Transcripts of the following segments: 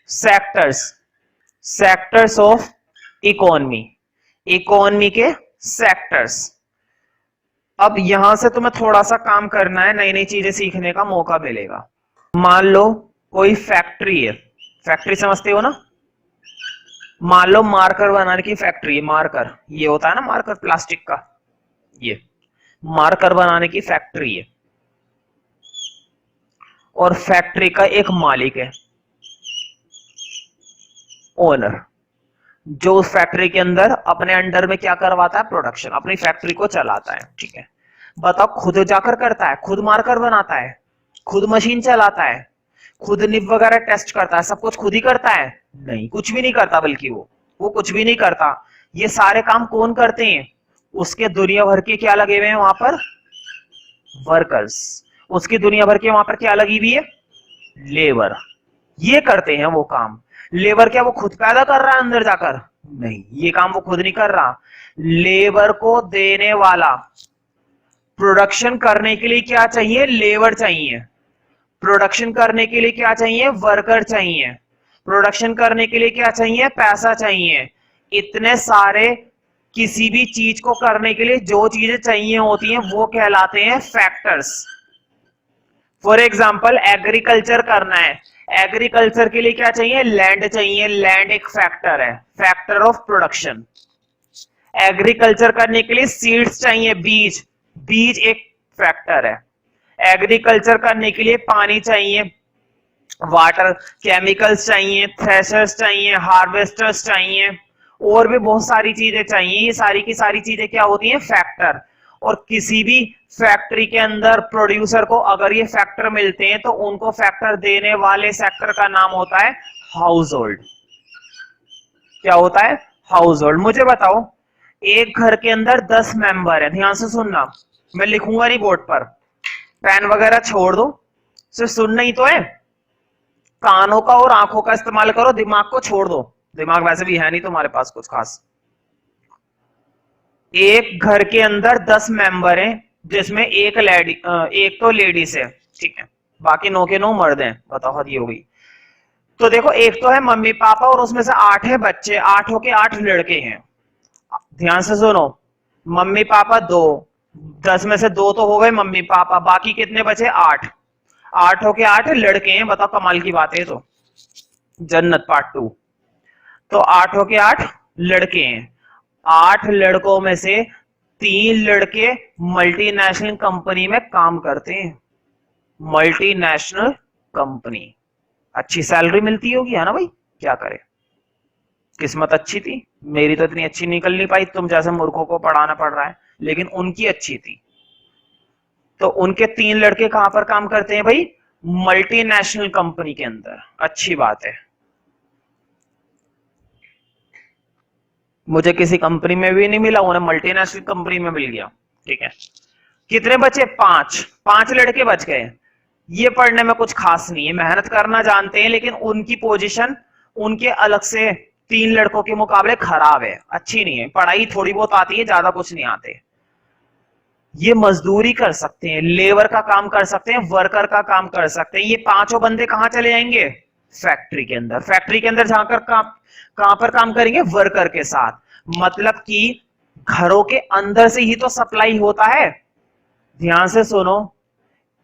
Sectors, sectors of economy, economy के sectors. अब यहां से तुम्हें थोड़ा सा काम करना है, नई नई चीजें सीखने का मौका मिलेगा। मान लो कोई फैक्ट्री है, फैक्ट्री समझते हो ना, मान लो मार्कर बनाने की फैक्ट्री है, मार्कर ये होता है ना मार्कर प्लास्टिक का, ये मार्कर बनाने की फैक्ट्री है और फैक्ट्री का एक मालिक है, ओनर, जो उस फैक्ट्री के अंदर अपने अंडर में क्या करवाता है, प्रोडक्शन, अपनी फैक्ट्री को चलाता है। ठीक है, बताओ खुद जाकर करता है, खुद मार्कर बनाता है, खुद मशीन चलाता है, खुद निब वगैरह टेस्ट करता है, सब कुछ खुद ही करता है? नहीं, कुछ भी नहीं करता, बल्कि वो कुछ भी नहीं करता। ये सारे काम कौन करते हैं? उसके दुनिया भर के क्या लगे हुए हैं वहां पर, वर्कर्स। उसकी दुनिया भर के वहां पर क्या लगी हुई है, लेबर। ये करते हैं वो काम। लेबर क्या वो खुद पैदा कर रहा है अंदर जाकर? नहीं, ये काम वो खुद नहीं कर रहा। लेबर को देने वाला, प्रोडक्शन करने के लिए क्या चाहिए, लेबर चाहिए। प्रोडक्शन करने के लिए क्या चाहिए, वर्कर चाहिए। प्रोडक्शन करने के लिए क्या चाहिए, पैसा चाहिए। इतने सारे किसी भी चीज को करने के लिए जो चीजें चाहिए होती हैं वो कहलाते हैं फैक्टर्स। फॉर एग्जाम्पल एग्रीकल्चर करना है, एग्रीकल्चर के लिए क्या चाहिए, लैंड चाहिए, लैंड एक फैक्टर है, फैक्टर ऑफ प्रोडक्शन। एग्रीकल्चर करने के लिए सीड्स चाहिए, बीज, बीज एक फैक्टर है। एग्रीकल्चर करने के लिए पानी चाहिए, वाटर, केमिकल्स चाहिए, थ्रेशर्स चाहिए, हार्वेस्टर्स चाहिए, और भी बहुत सारी चीजें चाहिए। ये सारी की सारी चीजें क्या होती हैं, फैक्टर। और किसी भी फैक्ट्री के अंदर प्रोड्यूसर को अगर ये फैक्टर मिलते हैं तो उनको फैक्टर देने वाले सेक्टर का नाम होता है हाउस होल्ड। क्या होता है, हाउस होल्ड। मुझे बताओ, एक घर के अंदर 10 मेंबर है, ध्यान से सुनना, मैं लिखूंगा नहीं बोर्ड पर, पेन वगैरह छोड़ दो, सिर्फ सुनना ही तो है। कानों का और आंखों का इस्तेमाल करो, दिमाग को छोड़ दो, दिमाग वैसे भी है नहीं तुम्हारे पास कुछ खास। एक घर के अंदर 10 मेंबर हैं, जिसमें एक तो लेडीज है, ठीक है, बाकी 9 के 9 मर्द हैं। बताओ, हद ही हो गई। तो देखो, एक तो है मम्मी पापा और उसमें से 8 है बच्चे, 8 के 8 लड़के हैं। ध्यान से सुनो, मम्मी पापा 2, 10 में से 2 तो हो गए मम्मी पापा, बाकी कितने बचे, 8। 8 के 8 लड़के हैं, बताओ कमाल की बात है। तो जन्नत पार्ट 2। तो 8 के 8 लड़के हैं, 8 लड़कों में से 3 लड़के मल्टीनेशनल कंपनी में काम करते हैं। मल्टीनेशनल कंपनी, अच्छी सैलरी मिलती होगी, है ना भाई, क्या करे, किस्मत अच्छी थी। मेरी तो इतनी अच्छी निकल नहीं पाई, तुम जैसे मूर्खों को पढ़ाना पड़ रहा है, लेकिन उनकी अच्छी थी। तो उनके 3 लड़के कहां पर काम करते हैं भाई, मल्टीनेशनल कंपनी के अंदर। अच्छी बात है, मुझे किसी कंपनी में भी नहीं मिला, उन्हें मल्टीनेशनल कंपनी में मिल गया। ठीक है, कितने बचे, 5, 5 लड़के बच गए। ये पढ़ने में कुछ खास नहीं है, मेहनत करना जानते हैं, लेकिन उनकी पोजीशन उनके अलग से 3 लड़कों के मुकाबले खराब है, अच्छी नहीं है। पढ़ाई थोड़ी बहुत आती है, ज्यादा कुछ नहीं आते। ये मजदूरी कर सकते हैं, लेबर का काम कर सकते हैं, वर्कर का काम कर सकते हैं। ये पांचों बंदे कहां चले जाएंगे, फैक्ट्री के अंदर। फैक्ट्री के अंदर जाकर कहां पर काम करेंगे, वर्कर के साथ। मतलब कि घरों के अंदर से ही तो सप्लाई होता है। ध्यान से सुनो,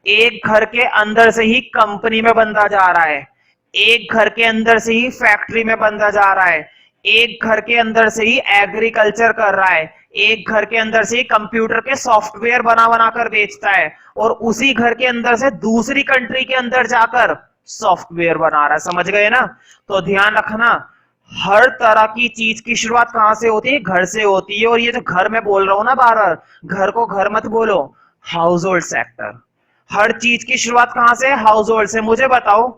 एक घर के अंदर से ही कंपनी में बंदा जा रहा है, एक घर के अंदर से ही फैक्ट्री में बंदा जा रहा है, एक घर के अंदर से ही एग्रीकल्चर कर रहा है, एक घर के अंदर से ही कंप्यूटर के सॉफ्टवेयर बना बना कर बेचता है, और उसी घर के अंदर से दूसरी कंट्री के अंदर जाकर सॉफ्टवेयर बना रहा है। समझ गए ना? तो ध्यान रखना, हर तरह की चीज की शुरुआत कहां से होती है, घर से होती है। और ये जो घर में बोल रहा हूं ना बार बार, घर को घर मत बोलो, हाउस होल्ड सेक्टर। हर चीज की शुरुआत कहां से, हाउस होल्ड से। मुझे बताओ,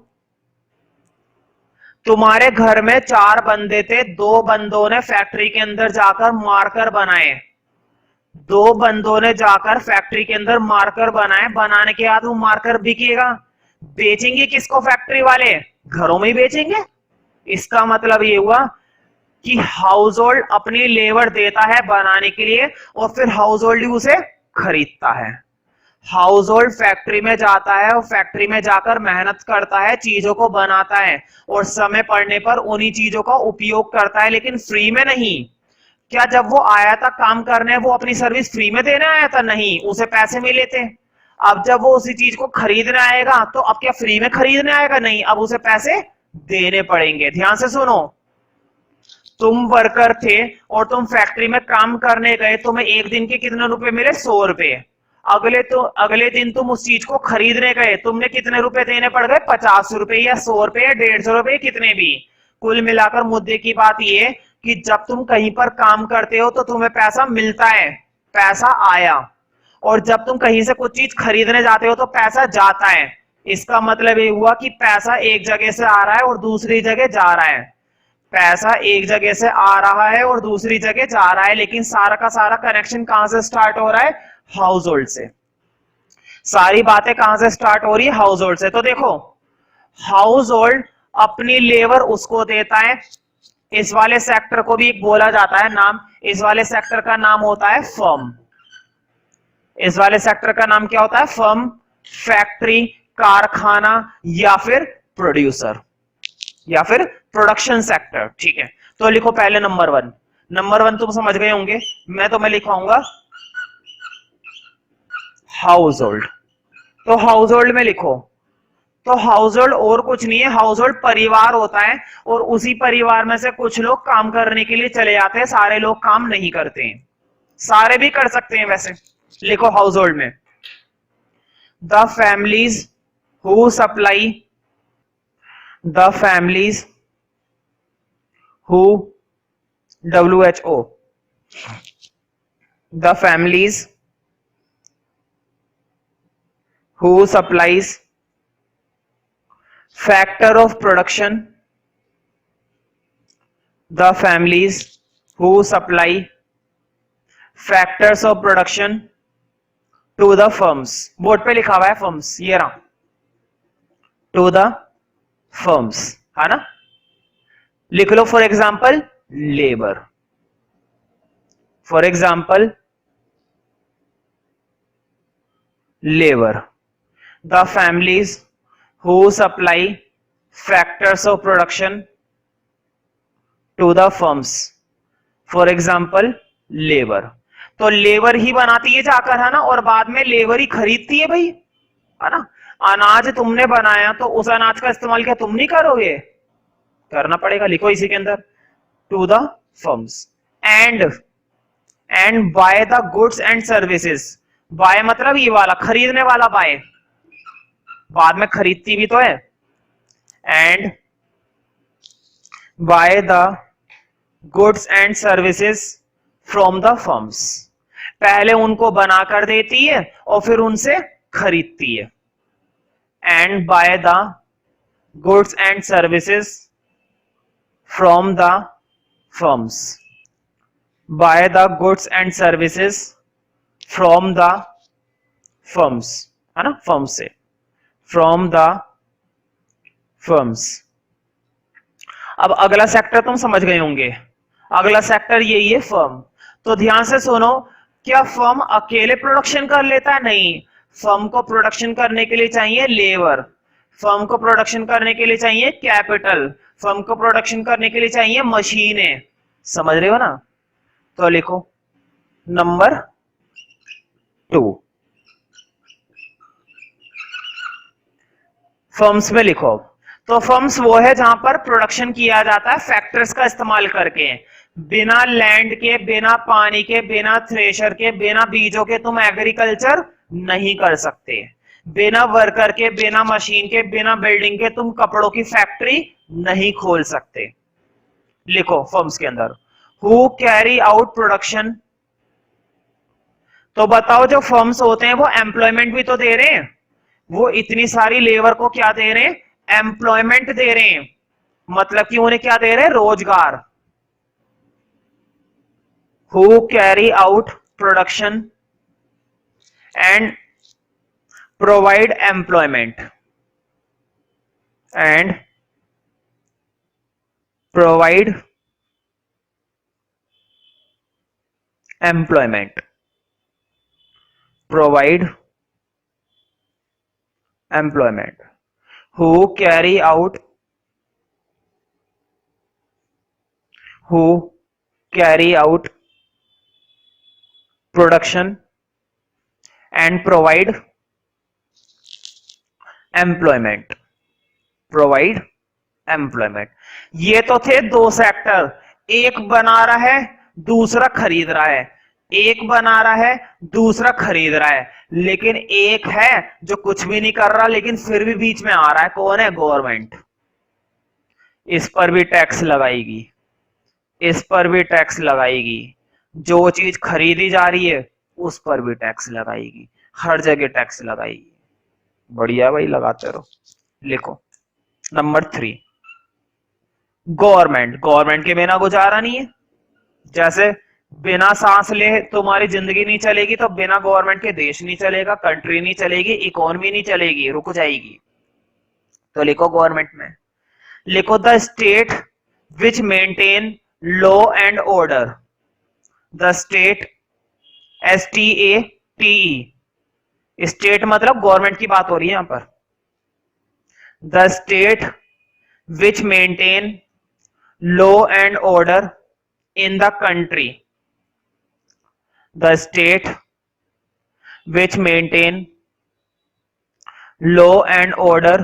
तुम्हारे घर में 4 बंदे थे, 2 बंदों ने फैक्ट्री के अंदर जाकर मार्कर बनाए, 2 बंदों ने जाकर फैक्ट्री के अंदर मार्कर बनाए। बनाने के बाद वो मार्कर बिकेगा, बेचेंगे किसको, फैक्ट्री वाले घरों में ही बेचेंगे। इसका मतलब ये हुआ कि हाउस होल्ड अपनी लेबर देता है बनाने के लिए, और फिर हाउस होल्ड ही उसे खरीदता है। हाउस होल्ड फैक्ट्री में जाता है और फैक्ट्री में जाकर मेहनत करता है, चीजों को बनाता है और समय पड़ने पर उन्हीं चीजों का उपयोग करता है, लेकिन फ्री में नहीं। क्या जब वो आया था काम करने, वो अपनी सर्विस फ्री में देने आया था? नहीं, उसे पैसे मिले थे। अब जब वो उसी चीज को खरीदने आएगा तो अब क्या फ्री में खरीदने आएगा? नहीं, अब उसे पैसे देने पड़ेंगे। ध्यान से सुनो, तुम वर्कर थे और तुम फैक्ट्री में काम करने गए, तुम्हें एक दिन के कितने रुपए मिले? 100 रुपए। अगले दिन तुम उस चीज को खरीदने गए, तुमने कितने रुपए देने पड़ गए? 50 रुपए या 100 रुपए या 150 रुपए, कितने भी। कुल मिलाकर मुद्दे की बात यह कि जब तुम कहीं पर काम करते हो तो तुम्हें पैसा मिलता है, पैसा आया। और जब तुम कहीं से कुछ चीज खरीदने जाते हो तो पैसा जाता है। इसका मतलब ये हुआ कि पैसा एक जगह से आ रहा है और दूसरी जगह जा रहा है। पैसा एक जगह से आ रहा है और दूसरी जगह जा रहा है, लेकिन सारा का सारा कनेक्शन कहां से स्टार्ट हो रहा है? हाउस होल्ड से। सारी बातें कहां से स्टार्ट हो रही है? हाउस होल्ड से। तो देखो, हाउस होल्ड अपनी लेबर उसको देता है। इस वाले सेक्टर को भी बोला जाता है नाम, इस वाले सेक्टर का नाम होता है फर्म। इस वाले सेक्टर का नाम क्या होता है? फर्म, फैक्ट्री, कारखाना या फिर प्रोड्यूसर या फिर प्रोडक्शन सेक्टर। ठीक है, तो लिखो पहले नंबर 1। नंबर 1 तुम समझ गए होंगे, मैं तुम्हें लिखाऊंगा हाउस होल्ड। तो हाउस होल्ड में लिखो, तो हाउस होल्ड और कुछ नहीं है, हाउस होल्ड परिवार होता है और उसी परिवार में से कुछ लोग काम करने के लिए चले जाते हैं। सारे लोग काम नहीं करते हैं, सारे भी कर सकते हैं वैसे। लिखो हाउस होल्ड में, the families who supply, the families who, WHO, the families who supplies factor of production, the families who supply factors of production to the firms। Board पे लिखा हुआ है firms, ये रहा, to the firms, है ना। लिख लो for example labour, for example labor, the families who supply factors of production to the firms, for example labor। तो लेबर ही बनाती है जाकर, है ना, और बाद में लेबर ही खरीदती है भाई, है ना। अनाज तुमने बनाया तो उस अनाज का इस्तेमाल क्या तुम नहीं करोगे? करना पड़ेगा। लिखो इसी के अंदर, to the firms and buy the goods and services. Buy मतलब ये वाला खरीदने वाला बाय, बाद में खरीदती भी तो है। And buy the goods and services from the firms. पहले उनको बनाकर देती है और फिर उनसे खरीदती है। And buy the goods and services from the firms, bye the goods and services from the firms, है ना, फर्म से, फ्रॉम द फर्म्स। अब अगला सेक्टर तुम समझ गए होंगे, अगला सेक्टर यही है फर्म। तो ध्यान से सुनो, क्या फर्म अकेले प्रोडक्शन कर लेता है? नहीं, फर्म को प्रोडक्शन करने के लिए चाहिए लेबर, फर्म को प्रोडक्शन करने के लिए चाहिए कैपिटल, फर्म को प्रोडक्शन करने के लिए चाहिए मशीनें। समझ रहे हो ना। तो लिखो नंबर 2, फर्म्स में लिखो। तो फर्म्स वो है जहां पर प्रोडक्शन किया जाता है फैक्टर्स का इस्तेमाल करके। बिना लैंड के, बिना पानी के, बिना थ्रेशर के, बिना बीजों के तुम एग्रीकल्चर नहीं कर सकते। बिना वर्कर के, बिना मशीन के, बिना बिल्डिंग के तुम कपड़ों की फैक्ट्री नहीं खोल सकते। लिखो फर्म्स के अंदर, हु कैरी आउट प्रोडक्शन। तो बताओ, जो फर्म्स होते हैं वो एम्प्लॉयमेंट भी तो दे रहे हैं, वो इतनी सारी लेबर को क्या दे रहे हैं? एम्प्लॉयमेंट दे रहे हैं। मतलब कि उन्हें क्या दे रहे हैं? रोजगार। Who carry out production and provide employment, and provide employment, provide employment, who carry out, who carry out production and provide employment, provide employment. ये तो थे दो सेक्टर, एक बना रहा है दूसरा खरीद रहा है, एक बना रहा है दूसरा खरीद रहा है, लेकिन एक है जो कुछ भी नहीं कर रहा लेकिन फिर भी बीच में आ रहा है, कौन है? गवर्नमेंट। इस पर भी टैक्स लगाएगी, इस पर भी टैक्स लगाएगी, जो चीज खरीदी जा रही है उस पर भी टैक्स लगाएगी, हर जगह टैक्स लगाएगी। बढ़िया भाई, लगाते रहो। लिखो नंबर 3, गवर्नमेंट, गवर्नमेंट के बिना गुजारा नहीं है। जैसे बिना सांस ले तुम्हारी जिंदगी नहीं चलेगी, तो बिना गवर्नमेंट के देश नहीं चलेगा, कंट्री नहीं चलेगी, इकोनॉमी नहीं चलेगी, रुक जाएगी। तो लिखो गवर्नमेंट में, लिखो the state which maintain law and order, the state, STATE, state मतलब गवर्नमेंट की बात हो रही है यहां पर। The state which maintain law and order in the country, the state which maintain law and order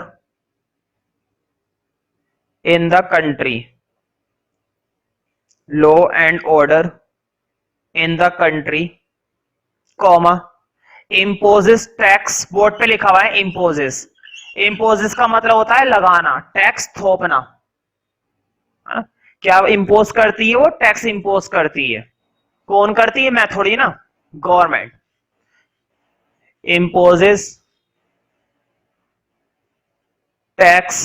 in the country, law and order in the country, comma, imposes tax, board पे लिखा हुआ है imposes, imposes का मतलब होता है लगाना, tax थोपना। क्या इंपोज करती है? वो टैक्स इंपोज करती है। कौन करती है? मैं थोड़ी ना, government. Imposes tax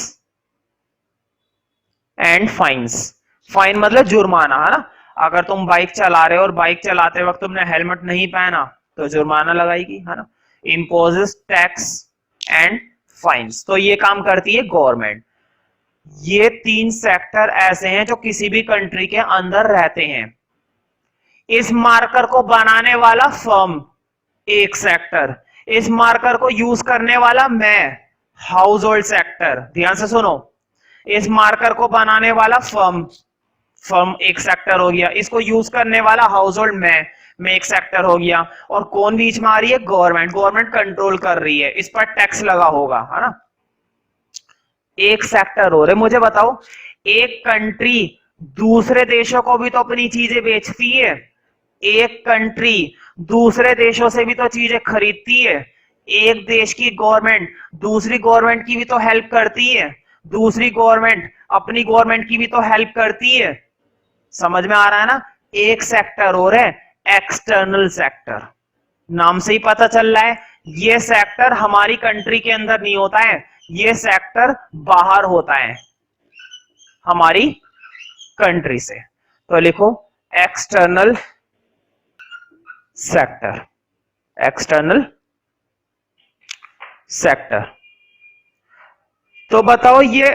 and fines, fine मतलब जुर्माना, है ना। अगर तुम बाइक चला रहे हो और बाइक चलाते वक्त तुमने हेलमेट नहीं पहना तो जुर्माना लगाएगी, है ना। इंपोजेस टैक्स एंड फाइन्स, तो ये काम करती है गवर्नमेंट। ये 3 सेक्टर ऐसे हैं जो किसी भी कंट्री के अंदर रहते हैं। इस मार्कर को बनाने वाला फर्म, एक सेक्टर। इस मार्कर को यूज करने वाला मैं, हाउस होल्ड सेक्टर। ध्यान से सुनो, इस मार्कर को बनाने वाला फर्म, फर्म एक सेक्टर हो गया। इसको यूज करने वाला हाउस होल्ड मैं एक सेक्टर हो गया। और कौन बीच में आ रही है? गवर्नमेंट। गवर्नमेंट कंट्रोल कर रही है, इस पर टैक्स लगा होगा, है ना। एक सेक्टर हो रहे। मुझे बताओ, एक कंट्री दूसरे देशों को भी तो अपनी चीजें बेचती है, एक कंट्री दूसरे देशों से भी तो चीजें खरीदती है, एक देश की गवर्नमेंट दूसरी गवर्नमेंट की भी तो हेल्प करती है, दूसरी गवर्नमेंट अपनी गवर्नमेंट की भी तो हेल्प करती है। समझ में आ रहा है ना। एक सेक्टर हो रहा है एक्सटर्नल सेक्टर, नाम से ही पता चल रहा है ये सेक्टर हमारी कंट्री के अंदर नहीं होता है, ये सेक्टर बाहर होता है हमारी कंट्री से। तो लिखो एक्सटर्नल सेक्टर, एक्सटर्नल सेक्टर। तो बताओ ये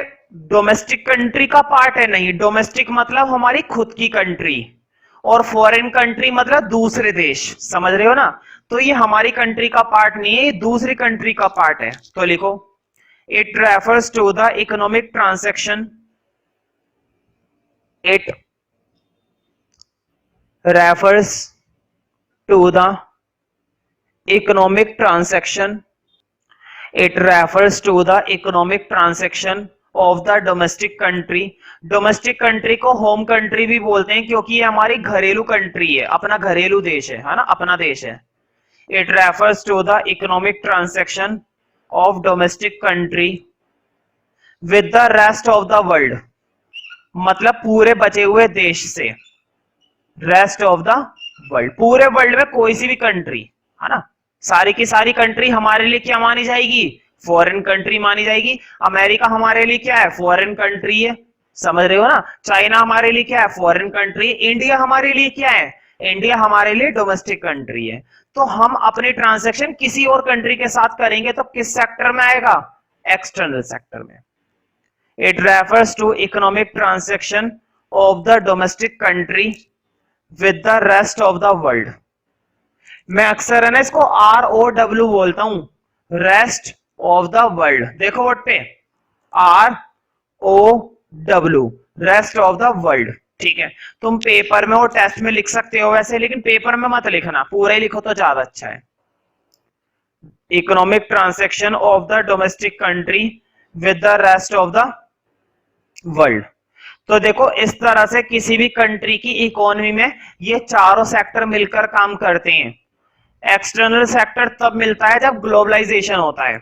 डोमेस्टिक कंट्री का पार्ट है? नहीं, डोमेस्टिक मतलब हमारी खुद की कंट्री, और फॉरेन कंट्री मतलब दूसरे देश, समझ रहे हो ना। तो ये हमारी कंट्री का पार्ट नहीं है, ये दूसरी कंट्री का पार्ट है। तो लिखो it refers to the economic transaction, it refers to the economic transaction, it refers to the economic transaction of the domestic country। Domestic country को होम कंट्री भी बोलते हैं क्योंकि ये हमारी घरेलू कंट्री है, अपना घरेलू देश है ना, अपना देश है। it refers to the economic transaction of domestic country with the rest of the world, मतलब पूरे बचे हुए देश से। रेस्ट ऑफ द वर्ल्ड, पूरे वर्ल्ड में कोई सी भी कंट्री, है ना। सारी की सारी कंट्री हमारे लिए क्या मानी जाएगी? फॉरेन कंट्री मानी जाएगी। अमेरिका हमारे लिए क्या है? फॉरेन कंट्री है, समझ रहे हो ना। चाइना हमारे लिए क्या है? Foreign country. इंडिया हमारे लिए क्या है? इंडिया हमारे लिए डोमेस्टिक कंट्री है। तो हम अपनी ट्रांजैक्शन किसी और कंट्री के साथ करेंगे तो किस सेक्टर में आएगा? एक्सटर्नल सेक्टर में। It refers to economic transaction of the domestic country with the rest of the world। मैं अक्सर है ना इसको ROW बोलता हूं, रेस्ट ऑफ द वर्ल्ड, देखो वर्ड पे ROW, rest of the world. ठीक है, तुम पेपर में और टेस्ट में लिख सकते हो वैसे, लेकिन पेपर में मत लिखना, पूरा ही लिखो तो ज्यादा अच्छा है। Economic transaction of the domestic country with the rest of the world. तो देखो इस तरह से किसी भी कंट्री की इकोनॉमी में ये चारों सेक्टर मिलकर काम करते हैं। एक्सटर्नल सेक्टर तब मिलता है जब ग्लोबलाइजेशन होता है,